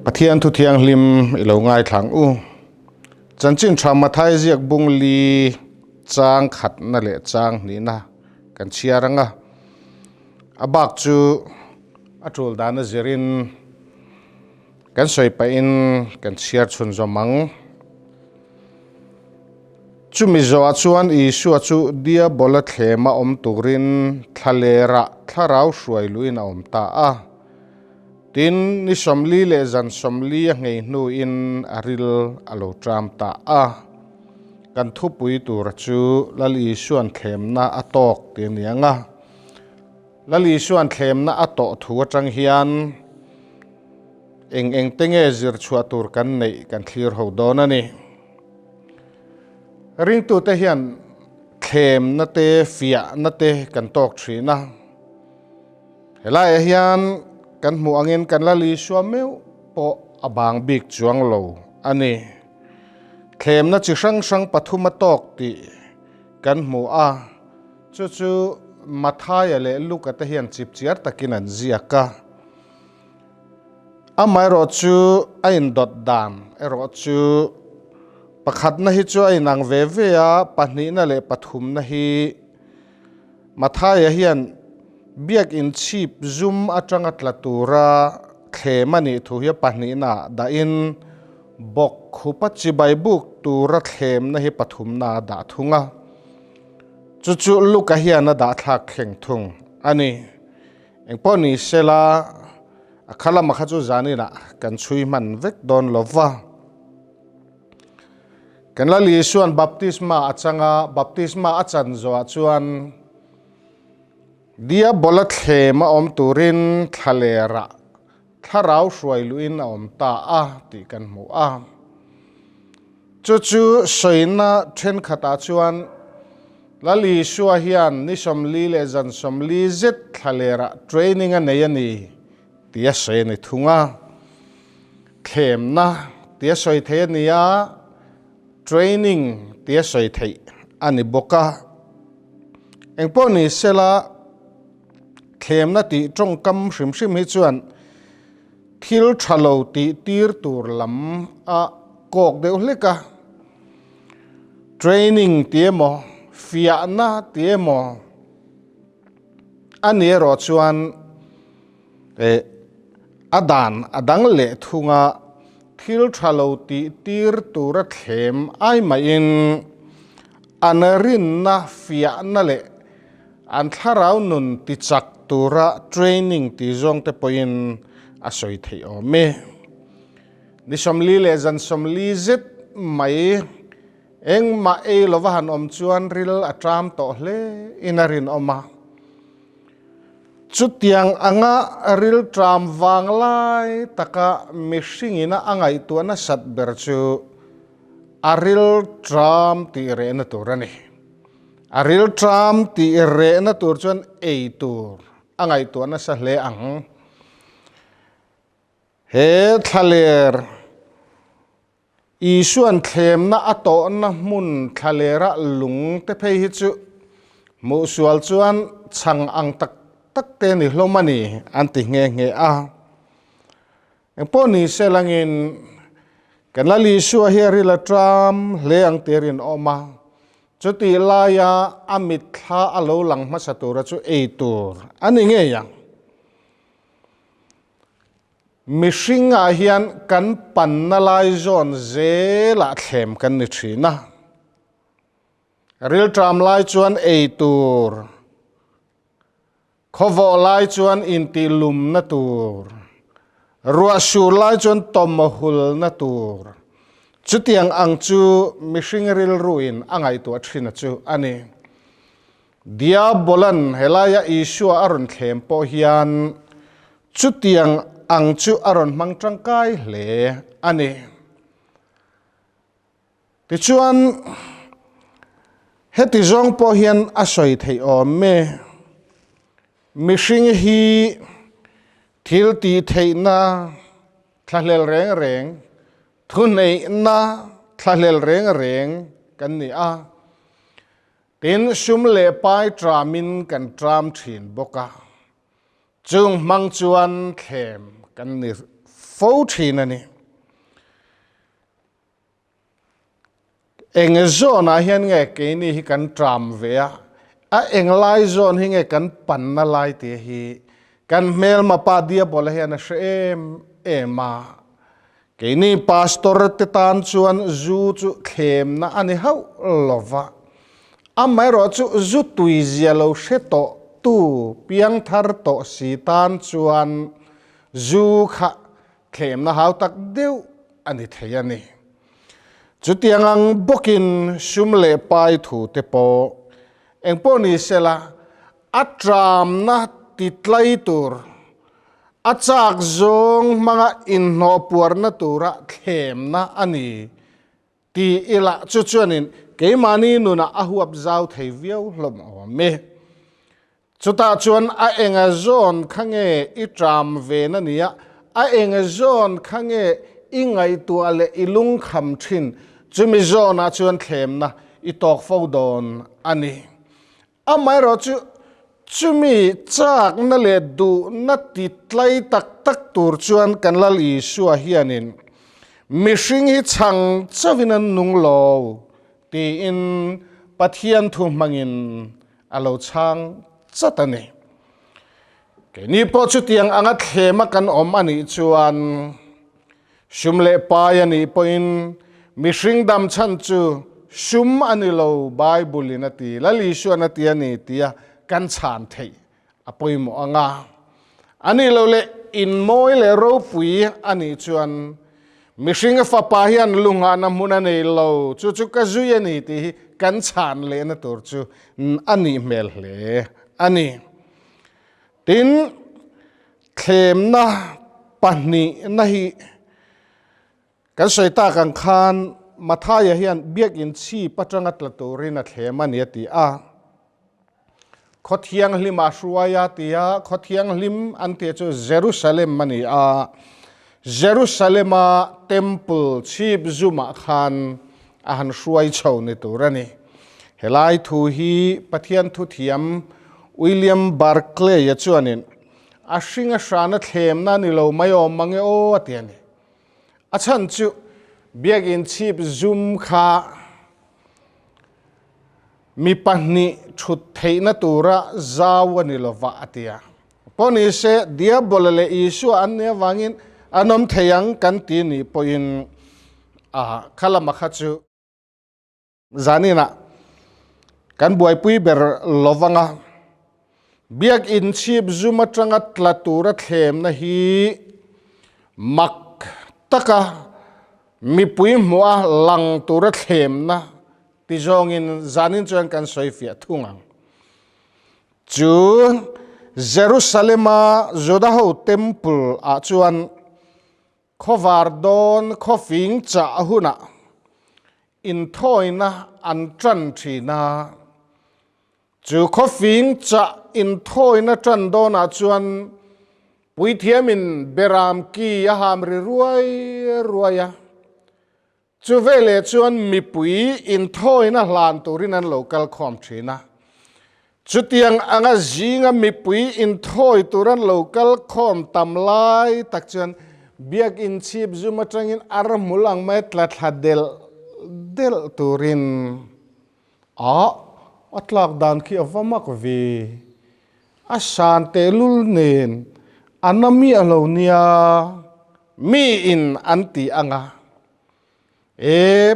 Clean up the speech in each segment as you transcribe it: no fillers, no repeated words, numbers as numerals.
Pathian thu thiang hlim ilo ngai thlang u chan chin thama thai ziak bung li chang khat na le chang ni na kan chiaranga abak chu atul dana zerin kan soi pa in kan chiar chun zomang chumi zo achuan isu achu dia bola thlema om turin thalera tharau hruai luin a om ta a tin ni somli le zan somli a ngei nu in aril alo tram ta a kan thu pui tur chu lali suan thlem na atok te nianga lali suan thlem na ato thu atang hian eng tenge zir chua tur kan nei kan thlir ho don ani ring tu te hian thlem na te fia na te kan tok thina helai hian kan mu angin kan lali suam meu po abang bik chuang lo ani thlem na chi sang sang pathuma tok ti kan mu a chu mathaya le luka te hian chip chiar takin an ziaka amai ro chu ain dot dan ero chu pakhat na hi chu ainang ve ve a pahni na le pathum na hi mathaya hian biak in chip zoom atanga tlatura thlemani thu hi pahni na da in bok khupa chi bai buk tura thlem na hi pathum na da thunga chu luka hian na da thak kheng thung ani engponi sela akhala makha chu zani na kan chui man vek don lova kan la li suan baptisma achanga baptisma achan zo chuan dia bola thlema om turin thalera tharau hruai luin a om ta a ti kan mu a chu soina then khata chuan lali suwa hian ni somli le zan somli zet thalera training a nei ani tia se ni thunga thlem na tia soi the ania training tia soi thei ani boka engpo ni sela thlem na ti tong kam hrim hi chuan thil thalo ti tir tur lam a kok deuh hleka training tiemo fia na tiemo ani ro chuan adan adang le thunga thil thalo ti tir tura thlem ai mai in anarin na fia na le an tharau nun ti chak tura training ti zong te poin asoi thei o me ni somli le zan somli zet mai eng ma e lowahan om chuan ril atram to hle inarin oma chutiang anga ril tram wang lai taka mishingina angai tuana sat ber chu aril tram ti re na turani aril tram ti re na tur chuan ei tur angai tuana sa hle ang he thaler isuan thlem na ato na mun thalera lung te phei hi chu mu sual chuan chang ang tak te ni hlomani anti nge a poni selangin kanali suwa hiari la tram le ang terin oma chuti laya amit tha alo lang ma satura chu eitur ani nge yang mishing a hian kan pan na lai zon zela thlem kan ni thina ril tram lai chuan eitur khovo lai chuan inti lum na tur ruwa sur lai chuan tomahul na tur chutiang ang chu mishing ril ruin angai tu athina chu ani dia bolan helaya isua aron thlem po hian chutiang ang chu aron mangtangkai hle ani ti chuan heti zong po hian asoi thei o me mishing hi thil ti thei na thlahlel reng thunei na thlahlel reng kan ni a tin sum le pai tramin kan tram thin boka chung mang chuan thlem kan ni 14นั่นนี่เองโซนเฮียนไงเกนี่ฮิกันตรามเวียเองไลโซนฮิไงกันปันนาไลเตียฮีกันเมลมาปาดียบอลเฮียนเชเอมาเกนี่พาสตอร์ติตันชวนจูจูเข้มนะอันนี้เขาลวะไม่รู้จูตุยเจลเชโตตูเพียงทาร์โตสีตันชวนจูขะเข้มนะเขาตักเดียวอันนี้เทียนี่จุดยังบุกินชุมเล่ไปถูเตปอเอ็งปอนี่เสละอัตรามนะติดไลตัวอาจากจงมังอินโนปวรนตัวระเข้มนะอันนี้ตีอิละจุดชนินเกมานีนุนะอาหัวเจ้าเทวิวลมอเมจุดตาชวนเอ็งจอนขังเออิตรามเวนันเนี่ยเอ็งจอนขังเออิงไอตัวเลอิลุงคำชินจุมิจอนะชวนเข้มนะอิตอกฟาวดอนอันนี้ไม่รู้จุมีจากนั่นเลดูนัดติดไล่ตักตัวชวนกันละลีชัวเฮียนินมิชิงฮิชังจะวินันนุงโลตีอินปัทยันทุมังอินอาโลชังจะตันนี่แค่นี้พอจุดยังอังเข้มกันอันนี้ชวนชุมเล่ปายอันนี้พออินมิชิงดำชันจูชุมอันนี้เราไบเบิลนัตีละลีชัวนัตีอันนี้ตีกันชานเทอปอยมองาอันนี้เราเลยอินมอยเลยรูปุยอันนี้ชวนมิชิงฟ้าพายันลุงอานามุนันเอเราจุกจุยนี่ที่กันชานเลยนะตัวจูอันนี้เมลเลยอันนี้ทินเข้มนะปันนี่นะฮีกันใส่ตากันคานมาท่ายเฮียนเบียกอินชีปัจจังตตัวรินัทเข้มมันยติขดเทียงลิมาชัวยาติยาขดเทียงลิมอันเตจูเยรูซาเล็มมันนี่เยรูซาเล็มเทมเพิลชีบจุมาขันหันช่วยชาวในตัวนี้เฮลัยทูฮีปะเทียนทุเทียมวิลเลียมบาร์เคลย์ยชวนินชิงชานัทเข้มนั่นนี่เราไม่ยอมมังเอโอเตียนี่ฉันจูเบียกินชีบจุมขามีปัญญาชุดเทนตัวระจาวันนิลวะตียพอนี้เสดียบอลเลอิสุอันเนี้ยวางินอันนมเทียงกันตีนี่พออินขลามักจูจานินะกันบวยปุยเบอร์ลวังเบียกอินชีบจุมาจังอัตลตัวระเข้มนะฮีมักตะกะมีปุยมัวลังตัวระเข้มนะที่จงอินจานินจวนกันสอยฟิทุ่งังจูเยรูซาเล็มจูดาหูเทมเพิลจวนขวาร์ดอนขฟิงจ่าหุนะอินทอยนะอันจันทีนะจูขฟิงจ่าอินทอยนะจันดอนจวนปุยเทียมินเบรามกียหามริรวยจูเวเลชวนมีปุยอินทอยนะลานตัวรินันโลกัลคอมชีนะจุดยังอังจิงมีปุยอินทอยตัวรันโลกัลคอมตำลายตักชวนเบียกอินชีบจูมาจังอินอารมุลังไม่ตลัดหัดเดลตัวรินอัตลักดันคีอวมักวีอาชานเตลุลเนนอันนั้นมีอะไรเนี่ยมีอินอันตีอัง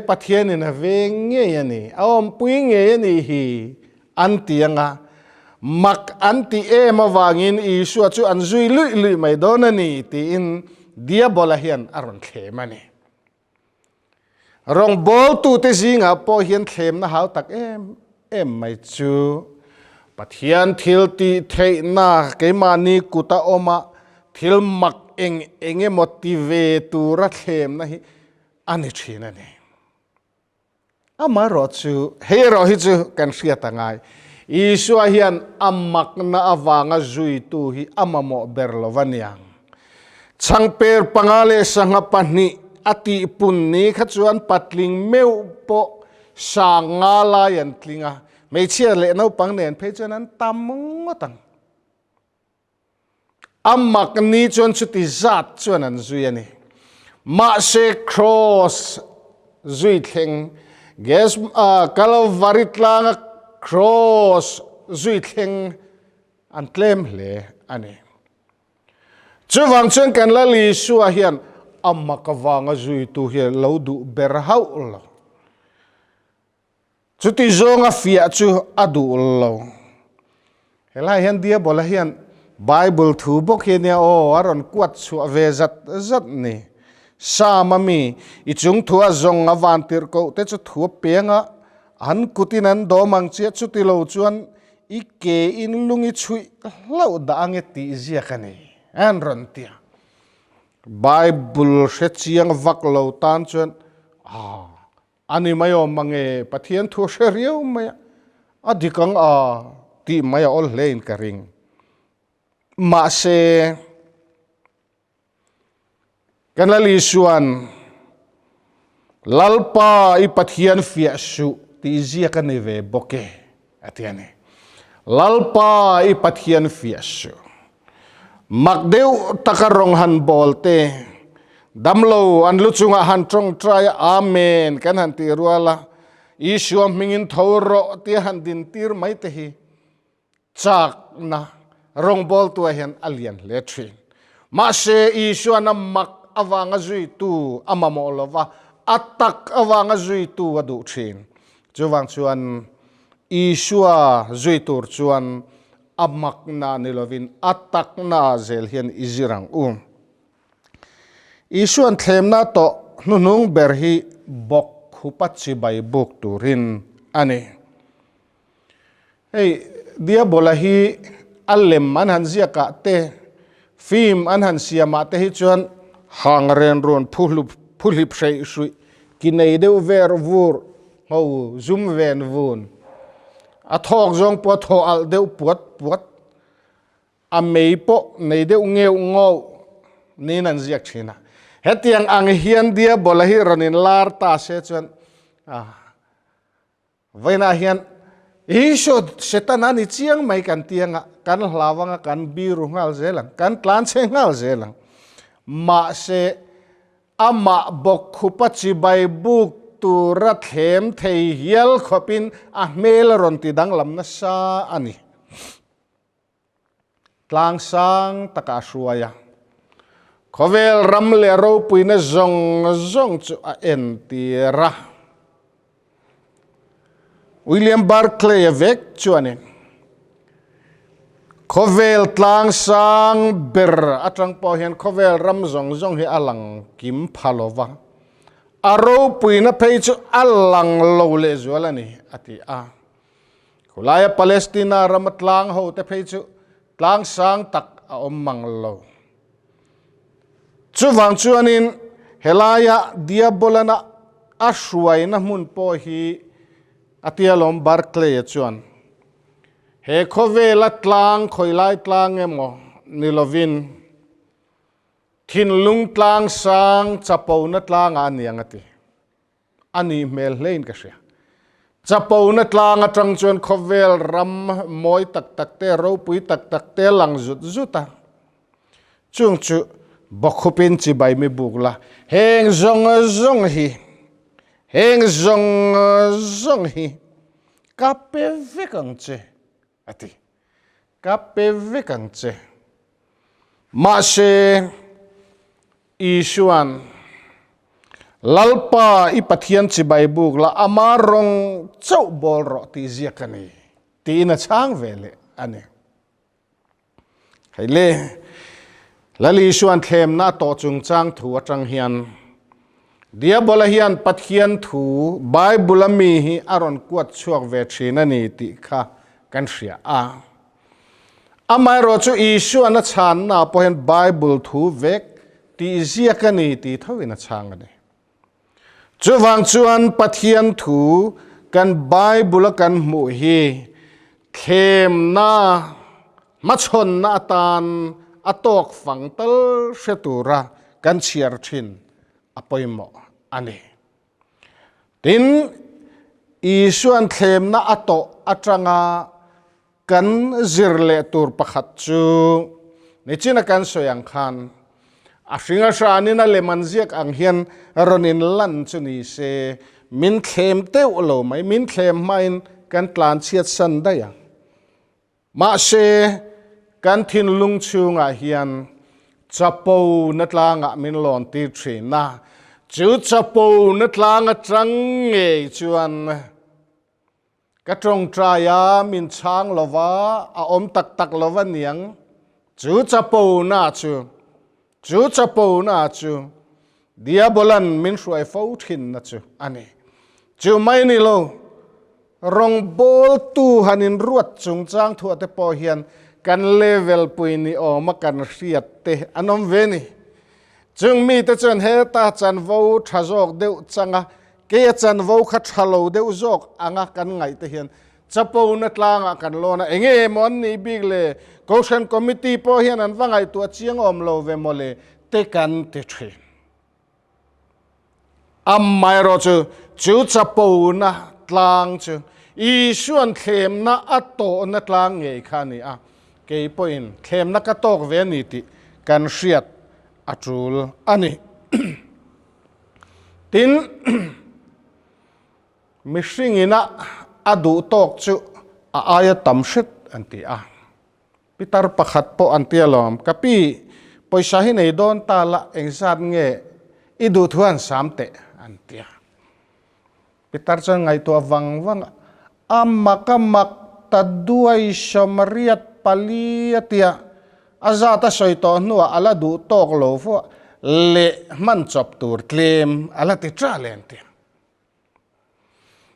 ปัทยานินะเวงเงี้ยนี่ปุยเงี้ยนี่ฮีอันตีอังมักอันตีมาวางินอิสุจูอันจุยลุยไม่โดนนี่ตีอินเดียบอลเฮียนอารมณ์เข้มนี่รองบอลตูเตจิงพอเฮียนเข้มนะฮาวตักไม่จูปัทยานทิลตีเทน่าเกมานีกุตาอมาทิลมักเองมอติเวตูรักเข้มนะฮีอันนี้ชีนั่นเองมารอจูเฮรอฮิจูกันเสียต่างไงอิสุอาเฮียนมักน่าอวางจุยตูฮีโมเบร์ลวันยังช่างเปิดปังเลสังปันนี้อติปุนนี้ขจวนปัดลิงเมวโปช่างาลายันลิงไม่เชื่อเลยนะปังเนียนเพจนั้นตามงตัง amak ni chuan chuti zat chuan an zui ani ma se cross zui thleng ges Calvary tlang cross zui thleng an tlem hle ani chuwang chuan kan la li suwa hian amak awanga zui tu hi lo du ber hau lo chuti zonga fia chu adu lo helai hian dia bola hian Bible thu bok hi ne o aron kwat chu ve zat zat ni samami ichung thua zong avantir ko te chu thu penga an kutin an domang che chuti lo chuan ike in lungi chui lo da ange ti zia kani an ron tia Bible she chiang vak lo tan chuan ani mayo mange pathian thu sheriu maya adikang ti maya ol hlein karing ma se kanali suan lalpa i pathian fia su ti zia kaneve boke atiane lalpa i pathian fia su makdeu takarong han bolte damlo an luchunga han trong try amen kan han ti ruala isuam mingin thoro ti han din tir mai te hi chak na rong bol tu hian alien le thin ma se isuan mak awanga zui tu amamo lova atak awanga zui tu adu thin chuwang chuan isua zui tur chuan amak na nilovin atak na zel hian izirang isuan thlemna to nunung berhi bok khupachi bai buk turin ani hey dia bolahi allem an han zia ka te film an han siama te hi chuan hangren ron phulip sei sui kinei deu ver vur ho zum ven vun a thok zong po tho al deu puat a mei po nei deu ngeu ngo ni nan ziak thina hetiang ang hian dia bolahi ronin lar ta se chuan vaina hian isod setanani chiang mai kan tianga kan hlawanga kan biru ngal zelang kan tlan che ngal zelang ma se ama bok khupachi bai buk tu ra them thei hial khopin a mel ron ti dang lam na sa ani tlang sang taka suaya khovel ram le ro puina zong chu a en tira William Barclay vek chuanin khovel tlang sang ber atang po hian khovel ram zong hi alang kim phalova aro puina phei chu alang lo le zualani ati khulaya Palestina ramatlang ho te phei chu tlang sang tak a omang lo chuwang chuanin helaya diabolana ashwaina mun po hi atialom Barclay chuan he khovela tlang khoilai tlang emo nilovin thin lung tlang sang chapona tlang aniangati ani mel hlein ka sia chapona tlang atang chuan khovel ram moi tak te ro pui tak te lang zuta chung chu bokhupin chi bai mi bukla heng zong hi kape vekang che ati kape vekang che ma se isuan lalpa i pathian chi bai bukla amarong chau bol ro ti ziakani ti na chang vele ane haile lali isuan thlem na to chung chang thu atang hian dia bola hian pathian thu Bible mi hi aron kuat chuak ve thina ni ti kha kan ria amai ro chu isuan a chan na po hian Bible thu vek ti ziakani ti thawina changani chuwang chuan pathian thu kan Bible kan mu hi thlem na machon na tan atok fangtal shetura kan chiar thin apoimo ani tin isuan thlem na ato atanga kan zirle tur pakhat chu ni china kan soyang khan a hringa hranin a leman ziak ang hian ronin lan chu ni se min thlem teuh lo mai min thlem hmain kan tlan chiat san daya ma se kan thin lung chunga hian chapo na tlanga min lon ti thina chu chapo na tlanga trang nge chuan ka trong traya min chang lova a om tak tak lova niang chu chapo na chu diabolan min hruai fo thin na chu ani chu mai ni lo rong bol tu hanin ruat chung chang thu ate po hian kan level puini o ma kan riat te anom veni chung mi te chen he ta chan vo thazok deu changa ke chan vo kha thalo deu zok anga kan ngai te hian chapo na tlanga kan lona enge mon ni big le caution committee po hian an wangai tu chiang om lo ve mole te kan te thre am mai ro chu chapo na tlang chu i suan thlem na ato na tlang nge khani a ke point thlem na ka tok ve ni ti kan hriat atul ani tin mishingina adu tok chu a aya tamshet anti a pitar pakhat po antialom kapi poisa hi nei don tala engzat nge idu thuan samte antia pitar chan ngai to wang amakamak taduai somriat paliatia azata soito nuwa ala du tok lo fo le man chop tur tlem ala ti tralenti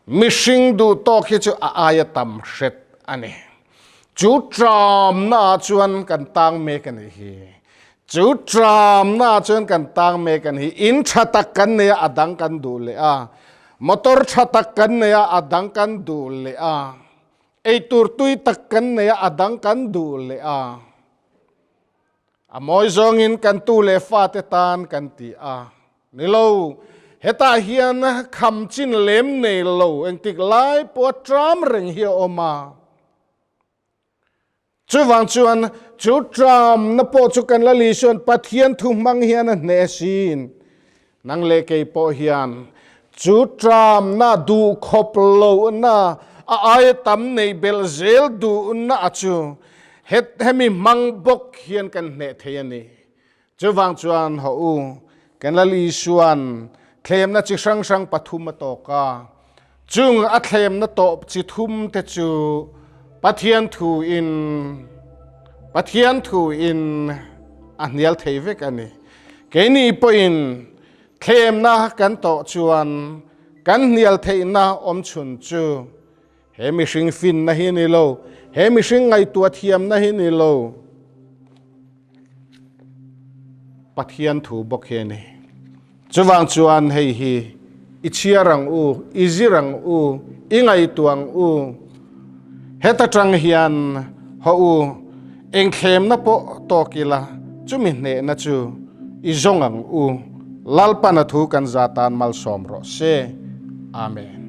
mishing du tok hi chu aya tam shet ani chu tram na chuan kan tang me kan hi chu tram na chuan kan tang me kan hi in thatak kan ne adang kan du le a motor thatak kan ne adang kan du le a ei tur tui tak kan ne adang kan du le a amoy zong in kan tu le fa te tan kan ti a nilo heta hian kham chin lem nei lo eng tik lai po tram reng hi oma chuwang chuan chu tram na po chu kan la li son pathian thu mang hian ne sin nang le ke po hian chu tram na du khop lo na a ai tam nei bel zel du na achu het hemi mang bok hian kan ne theyani chuwang chuan ho u kan la li suan thlem na chi sang sang pathum to ka chung a thlem na to chi thum te chu pathian thu in anial theivek ani keini poin thlem na kan to chuan kan nial theina om chun chu hemi hring fin na hi ni lo hemi hring ngai tua thiam na hi ni lo pathian thu bok he ni chuwang chuan hei hi ichiarang u izirang u ingai tuang u heta tang hian ho u engkhem na po tokila chumi ne na chu izongang u lalpa na thu kan zatan mal somro se amen